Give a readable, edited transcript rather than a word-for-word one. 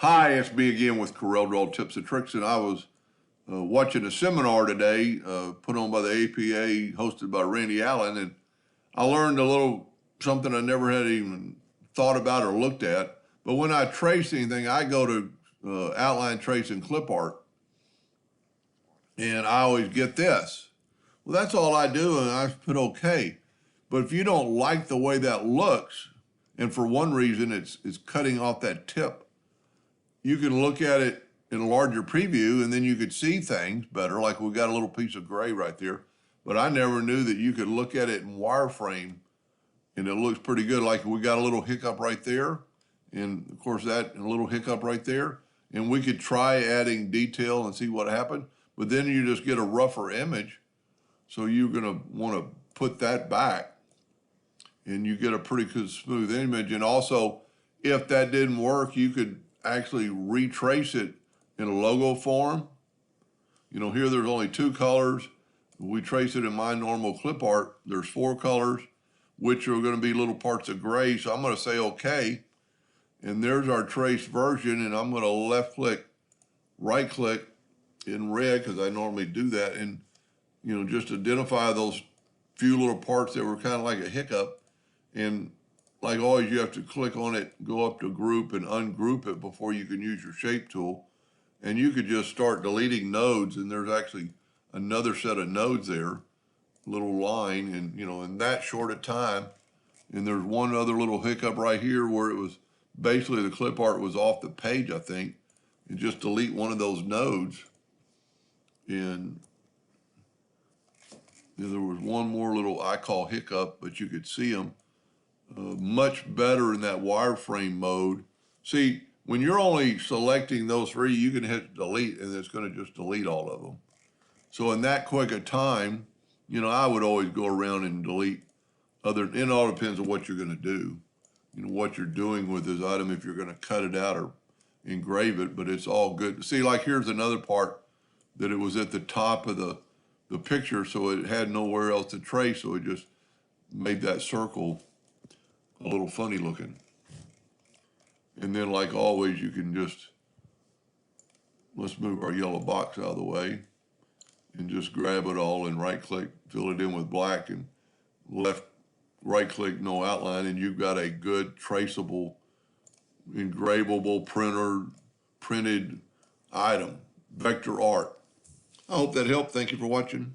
Hi, it's me again with Corel Draw Tips and Tricks, and I was watching a seminar today put on by the APA, hosted by Randy Allen, and I learned a little something I never had even thought about or looked at. But when I trace anything, I go to outline trace in Clipart, and I always get this. Well, that's all I do, and I put OK. But if you don't like the way that looks, and for one reason it's cutting off that tip, you can look at it in a larger preview and then you could see things better. Like we got a little piece of gray right there, but I never knew that you could look at it in wireframe and it looks pretty good. Like we got a little hiccup right there, and of course that and a little hiccup right there, and we could try adding detail and see what happened, but then you just get a rougher image. So you're gonna wanna put that back and you get a pretty good smooth image. And also, if that didn't work, you could actually retrace it in a logo form. You know, here there's only two colors. We trace it in my normal clip art. There's four colors, which are going to be little parts of gray. So I'm going to say OK. And there's our trace version. And I'm going to left click, right click in red because I normally do that. And, you know, just identify those few little parts that were kind of like a hiccup. And like always, you have to click on it, go up to group and ungroup it before you can use your shape tool. And you could just start deleting nodes, and there's actually another set of nodes there, little line, and you know, in that short a time. And there's one other little hiccup right here where it was basically the clip art was off the page, I think, and just delete one of those nodes. And there was one more little I call hiccup, but you could see them. Much better in that wireframe mode. See, when you're only selecting those three, you can hit delete and it's going to just delete all of them. So in that quick a time, you know, I would always go around and delete it all depends on what you're going to do, you know, what you're doing with this item, if you're going to cut it out or engrave it, but it's all good. See, like here's another part that it was at the top of the picture, so it had nowhere else to trace, so it just made that circle a little funny looking. And then like always, you can just, let's move our yellow box out of the way and just grab it all and right click, fill it in with black, and right click, no outline, and you've got a good traceable, engravable printed item, vector art. I hope that helped. Thank you for watching.